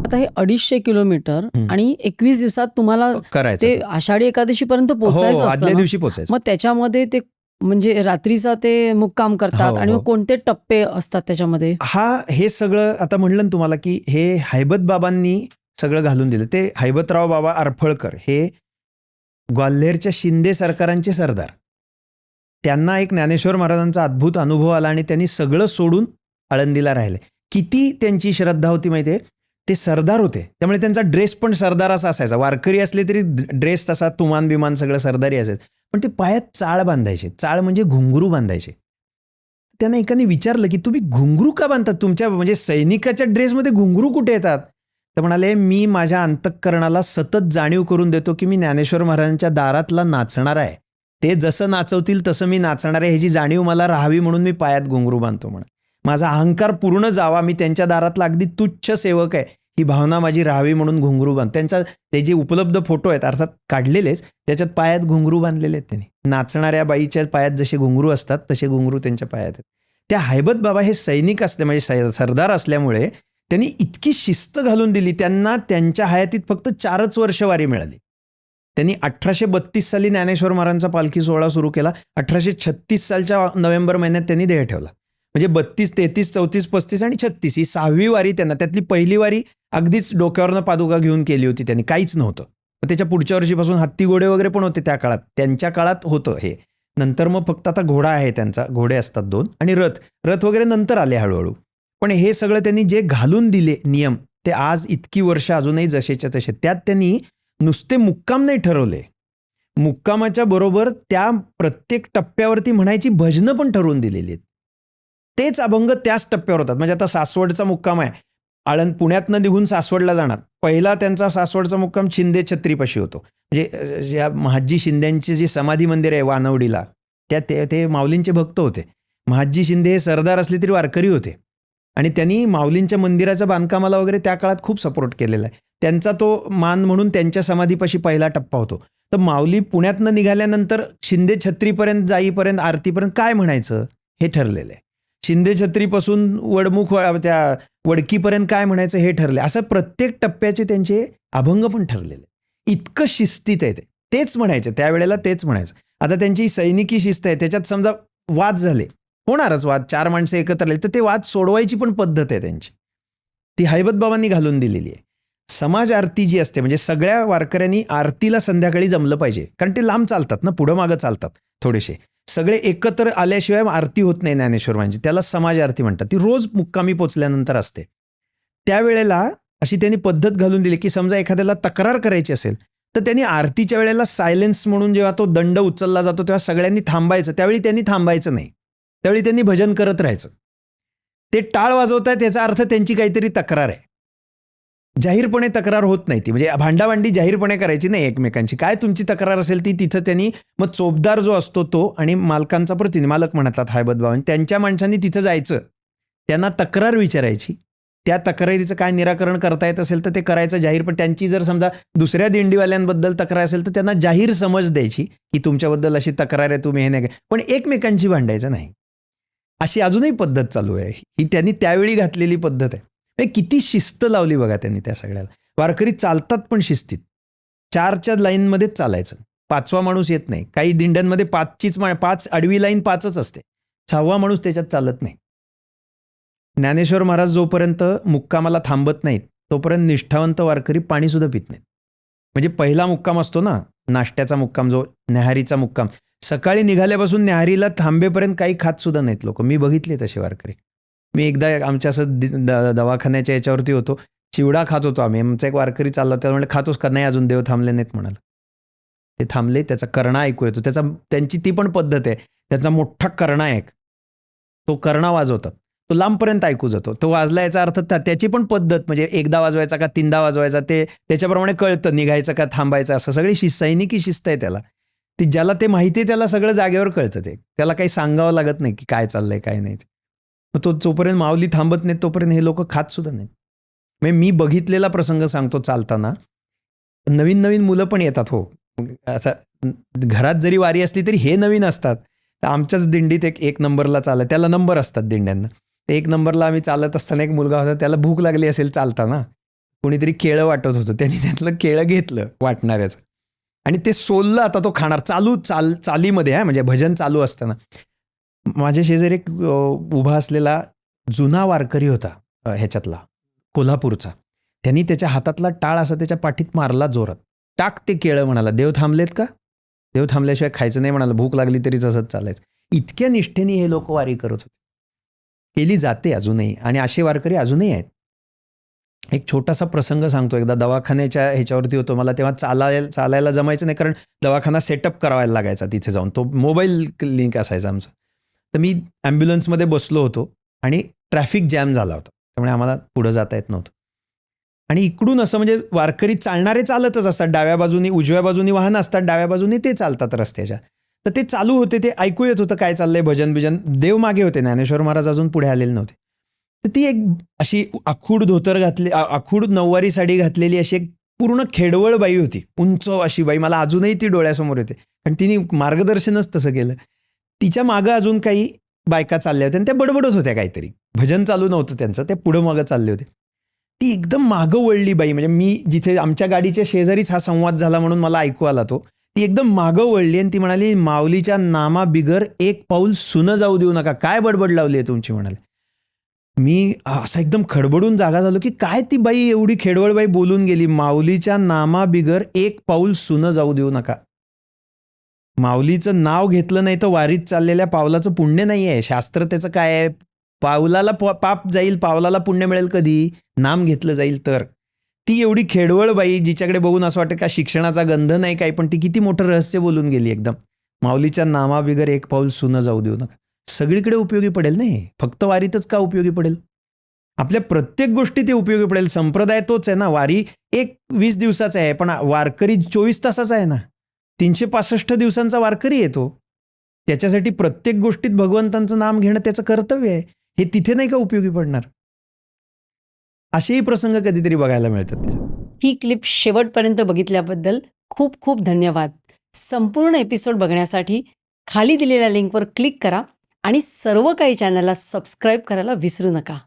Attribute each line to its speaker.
Speaker 1: आता हे 250 किलोमीटर आणि 21 दिवसात तुम्हाला
Speaker 2: करायचं
Speaker 1: ते आषाढी एकादशीपर्यंत पोहोचायचं असतं
Speaker 2: आदल्या
Speaker 1: ना?
Speaker 2: दिवशी पोचायचं.
Speaker 1: मग त्याच्यामध्ये ते म्हणजे रात्रीचा ते मुक्काम करतात आणि मग कोणते टप्पे असतात त्याच्यामध्ये?
Speaker 2: हे सगळं आता म्हणलं ना तुम्हाला की हे हैबत बाबांनी सगळं घालून दिलं. ते हैबतराव बाबा अरफळकर हे ग्वाल्हेरच्या शिंदे सरकारांचे सरदार. त्यांना एक ज्ञानेश्वर महाराजांचा अद्भुत अनुभव आला आणि त्यांनी सगळं सोडून आळंदीला राहिले. किती त्यांची श्रद्धा होती माहिती आहे? ते सरदार होते, त्यामुळे त्यांचा ड्रेस पण सरदाराचा असायचा. वारकरी असले तरी ड्रेस तसा तुमान बिमान सगळं सरदारी असायचं. पण ते पायात चाळ बांधायचे. चाळ म्हणजे घुंगरू बांधायचे. त्यांना एकाने विचारलं की तुम्ही घुंगरू का बांधतात? तुमच्या म्हणजे सैनिकाच्या ड्रेसमध्ये घुंगरू कुठे येतात? तर म्हणाले, मी माझ्या अंतःकरणाला सतत जाणीव करून देतो की मी ज्ञानेश्वर महाराजांच्या दारातला नाचणार आहे. ते जसं नाचवतील तसं मी नाचणार आहे, ह्याची जाणीव मला राहावी म्हणून मी पायात घुंगरू बांधतो म्हणा. माझा अहंकार पूर्ण जावा, मी त्यांच्या दारातला अगदी तुच्छ सेवक आहे, ही भावना माझी राहावी म्हणून घुंगरू बांध. ते जे उपलब्ध फोटो आहेत अर्थात काढलेलेच, त्याच्यात पायात घुंगरू बांधलेले आहेत त्यांनी. नाचणाऱ्या बाईच्या पायात जसे घुंगरू असतात तसे घुंगरू त्यांच्या पायात आहेत. त्या हैबत बाबा हे सैनिक असले म्हणजे सरदार असल्यामुळे त्यांनी इतकी शिस्त घालून दिली. त्यांना त्यांच्या हयातीत फक्त 4च वर्ष वारी मिळाली. त्यांनी 1832 साली ज्ञानेश्वर महाराजांचा पालखी सोहळा सुरू केला. 1836 सालच्या नोव्हेंबर महिन्यात त्यांनी देह ठेवला. म्हणजे 32, 33, 34, 35 आणि 36 ही 6वी वारी त्यांना. त्यातली पहिली वारी अगदीच डोक्यावरनं पादुका घेऊन केली होती त्यांनी, काहीच नव्हतं. त्याच्या पुढच्या वर्षीपासून हत्ती घोडे वगैरे पण होते त्या काळात, त्यांच्या काळात होतं हे. नंतर मग फक्त आता घोडा आहे त्यांचा, घोडे असतात 2 आणि रथ वगैरे नंतर आले हळूहळू. पण हे सगळं त्यांनी जे घालून दिले नियम, ते आज इतकी वर्ष अजूनही जसेच्या तसे. त्यात त्यांनी नुसते मुक्काम नाही ठरवले, मुक्कामाच्या बरोबर त्या प्रत्येक टप्प्यावरती म्हणायची भजनं पण ठरवून दिलेली आहेत. तेच अभंग त्याच टप्प्यावर होतात. म्हणजे आता सासवडचा मुक्काम आहे, पुण्यातनं निघून सासवडला जाणार. पहिला त्यांचा सासवडचा मुक्काम शिंदे छत्रीपाशी होतो. म्हणजे या महाजी शिंद्यांचे जे समाधी मंदिर आहे वानवडीला, ते माऊलींचे भक्त होते. महाजी शिंदे हे सरदार असले तरी वारकरी होते आणि त्यांनी माऊलींच्या मंदिराच्या बांधकामाला वगैरे त्या काळात खूप सपोर्ट केलेला आहे. त्यांचा तो मान म्हणून त्यांच्या समाधीपाशी पहिला टप्पा होतो. तर माऊली पुण्यातनं निघाल्यानंतर शिंदे छत्रीपर्यंत जाईपर्यंत आरतीपर्यंत काय म्हणायचं हे ठरलेलं आहे. शिंदे छत्रीपासून वडमुख त्या वडकीपर्यंत काय म्हणायचं हे ठरले. असं प्रत्येक टप्प्याचे त्यांचे अभंग पण ठरलेले. इतकं शिस्तीत आहे तेच म्हणायचं त्यावेळेला, तेच म्हणायचं. आता त्यांची सैनिकी शिस्त आहे, त्याच्यात समजा वाद झाले, होणारच वाद, 4 माणसं एकत्र आले तर ते वाद सोडवायची पण पद्धत आहे त्यांची, ती हैबत बाबांनी घालून दिलेली आहे. समाज आरती जी असते म्हणजे सगळ्या वारकऱ्यांनी आरतीला संध्याकाळी जमलं पाहिजे, कारण ते लांब चालतात ना, पुढं मागं चालतात थोडेसे. सगळे एकत्र आल्याशिवाय आरती होत नाही ज्ञानेश्वर महाराजांची, त्याला समाज आरती म्हणतात. ती रोज मुक्कामी पोचल्यानंतर असते. त्यावेळेला अशी त्यांनी पद्धत घालून दिली की समजा एखाद्याला तक्रार करायची असेल तर त्यांनी आरतीच्या वेळेला सायलेन्स म्हणून जेव्हा तो दंड उचलला जातो तेव्हा सगळ्यांनी थांबायचं. त्यावेळी त्यांनी थांबायचं नाही, त्यावेळी त्यांनी भजन करत राहायचं. ते टाळ वाजवत आहेत याचा अर्थ त्यांची काहीतरी तक्रार आहे. जाहीरपणे तक्रार होत नाही ती, म्हणजे भांडाभांडी जाहीरपणे करायची नाही एकमेकांची. काय तुमची तक्रार असेल ती तिथं त्यांनी मग चोपदार जो असतो तो आणि मालकांचा प्रतिनिधी, मालक म्हणतात हैबत बाबा, त्यांच्या माणसांनी तिथं जायचं, त्यांना तक्रार विचारायची, त्या तक्रारीचं काय निराकरण करता येत असेल तर ते करायचं जाहीर. पण त्यांची जर समजा दुसऱ्या दिंडीवाल्यांबद्दल तक्रार असेल तर त्यांना जाहीर समज द्यायची की तुमच्याबद्दल अशी तक्रार आहे, तुम्ही हे नाही, पण एकमेकांची भांडायचं नाही. अशी अजूनही पद्धत चालू आहे. ही त्यांनी त्यावेळी घातलेली पद्धत आहे. किती शिस्त लावली बघा त्यांनी त्या सगळ्याला. वारकरी चालतात पण शिस्तीत, 4च्या लाईनमध्येच चालायचं, 5वा माणूस येत नाही. काही दिंड्यांमध्ये 5 आडवी लाईन 5च असते, 6वा माणूस त्याच्यात चालत नाही. ज्ञानेश्वर महाराज जोपर्यंत मुक्कामाला थांबत नाहीत तोपर्यंत निष्ठावंत वारकरी पाणी सुद्धा पित नाहीत. म्हणजे पहिला मुक्काम असतो ना, नाश्त्याचा मुक्काम, जो न्याहारीचा मुक्काम, सकाळी निघाल्यापासून न्याहारीला थांबेपर्यंत काही खात सुद्धा नाहीत लोक. मी बघितले तसे वारकरी. मी एकदा आमच्या असं दवाखान्याच्या याच्यावरती होतो, चिवडा खात होतो आम्ही. आमचा एक वारकरी चालला, त्याला म्हणलं खातोस का? नाही, अजून देव थांबले नाहीत म्हणाल. ते थांबले, त्याचा कर्णा ऐकू येतो. त्यांची ती पण पद्धत आहे, त्याचा मोठा कर्णा आहे, तो कर्णा वाजवतात, तो लांबपर्यंत ऐकू जातो. तो वाजला याचा अर्थ त्याची पण पद्धत, म्हणजे एकदा वाजवायचा का 3दा वाजवायचा ते त्याच्याप्रमाणे कळतं, निघायचं का थांबायचं, असं सगळी सैनिकी शिस्त आहे त्याला. ती ज्याला ते माहिती आहे त्याला सगळं जागेवर कळतं, ते त्याला काही सांगावं लागत नाही की काय चाललंय काय नाही. तो जोपर्यंत माऊली थांबत नाही तोपर्यंत हे लोक खात सुद्धा नाहीत. म्हणजे मी बघितलेला प्रसंग सांगतो. चालताना नवीन नवीन मुलं पण येतात, हो, असं घरात जरी वारी असली तरी हे नवीन असतात. तर आमच्याच दिंडीत एक नंबरला चालत, त्याला नंबर असतात दिंड्यांना. 1 नंबरला आम्ही चालत असताना एक मुलगा होता, त्याला भूक लागली असेल चालताना, कोणीतरी केळं वाटत होतं, त्यांनी त्यातलं केळं घेतलं वाटणाऱ्याचं आणि ते सोललं. आता तो खाणार चालीमध्ये आहे, म्हणजे भजन चालू असताना. माझ्या शेजारी एक उभा असलेला जुना वारकरी होता ह्याच्यातला, कोल्हापूरचा. त्यांनी त्याच्या हातातला टाळ असा त्याच्या पाठीत मारला जोरात. टाक ते केळं म्हणाला. देव थांबलेत का? देव थांबल्याशिवाय खायचं नाही म्हणाला. भूक लागली तरी तसंच चालायचं. इतक्या निष्ठेने हे लोक वारी करत होते. केली जाते अजूनही, आणि असे वारकरी अजूनही आहेत. एक छोटासा प्रसंग सांगतो. एकदा दवाखान्याच्या ह्याच्यावरती होतो. मला तेव्हा चालायला जमायचं नाही, कारण दवाखाना सेटअप करावायला लागायचा तिथे जाऊन. तो मोबाईल क्लिनिक असायचा आमचं. तर मी ॲम्ब्युलन्समध्ये बसलो होतो आणि ट्रॅफिक जॅम झाला होता, त्यामुळे आम्हाला पुढं जाता येत नव्हतं. आणि इकडून असं म्हणजे वारकरी चालणारे चालतच असतात, डाव्या बाजूनी उजव्या बाजूनी वाहन असतात, डाव्या बाजूनी ते चालतात रस्त्याच्या. तर ते चालू होते, ते ऐकू येत होतं काय चाललंय, भजन बिजन. देव मागे होते, ज्ञानेश्वर महाराज अजून पुढे आलेले नव्हते. तर ती एक अशी आखूड धोतर घातली, आखूड नऊवारी साडी घातलेली अशी एक पूर्ण खेडवळ बाई होती, उंच अशी बाई. मला अजूनही ती डोळ्यासमोर येते, कारण तिने मार्गदर्शनच तसं केलं. तिच्या मागं अजून काही बायका चालल्या होत्या आणि त्या बडबडत होत्या काहीतरी. भजन चालू नव्हतं त्यांचं, ते पुढं मागं चालले होते. ती एकदम मागं वळली बाई, म्हणजे मी जिथे आमच्या गाडीच्या शेजारीच हा संवाद झाला म्हणून मला ऐकू आला तो. ती एकदम मागं वळली आणि ती म्हणाली, माऊलीच्या नामा बिगर एक पाऊल सुनं जाऊ देऊ नका. काय बडबड लावली आहे तुमची म्हणाले. मी असा एकदम खडबडून जागा झालो की काय ती बाई एवढी खेडवळ बाई बोलून गेली, माऊलीच्या नामा बिगर एक पाऊल सुनं जाऊ देऊ नका. माऊलीचं नाव घेतलं नाही तर वारीत चाललेल्या पावलाचं पुण्य नाही आहे. शास्त्र त्याचं काय आहे, पावलाला पाप जाईल, पावलाला पुण्य मिळेल कधी, नाम घेतलं जाईल तर. ती एवढी खेडवळ बाई, जिच्याकडे बघून असं वाटतं का शिक्षणाचा गंध नाही काय, पण ती किती मोठं रहस्य बोलून गेली एकदम. माऊलीच्या नामाबिगर एक पाऊल सुनं जाऊ देऊ नका. सगळीकडे उपयोगी पडेल नाही, फक्त वारीतच का उपयोगी पडेल? आपल्या प्रत्येक गोष्टी ते उपयोगी पडेल. संप्रदाय तोच आहे ना. वारी 20 दिवसाचा आहे, पण वारकरी 24 तासाचा आहे ना. 365 दिवसांचा वारकरी येतो. त्याच्यासाठी प्रत्येक गोष्टीत भगवंतांचं नाम घेणं त्याचं कर्तव्य आहे. हे तिथे नाही का उपयोगी पडणार? असेही प्रसंग कधीतरी बघायला मिळतात त्याच्यात.
Speaker 1: ही क्लिप शेवटपर्यंत बघितल्याबद्दल खूप खूप धन्यवाद. संपूर्ण एपिसोड बघण्यासाठी खाली दिलेल्या लिंकवर क्लिक करा आणि सर्व काही चॅनलला सबस्क्राईब करायला विसरू नका.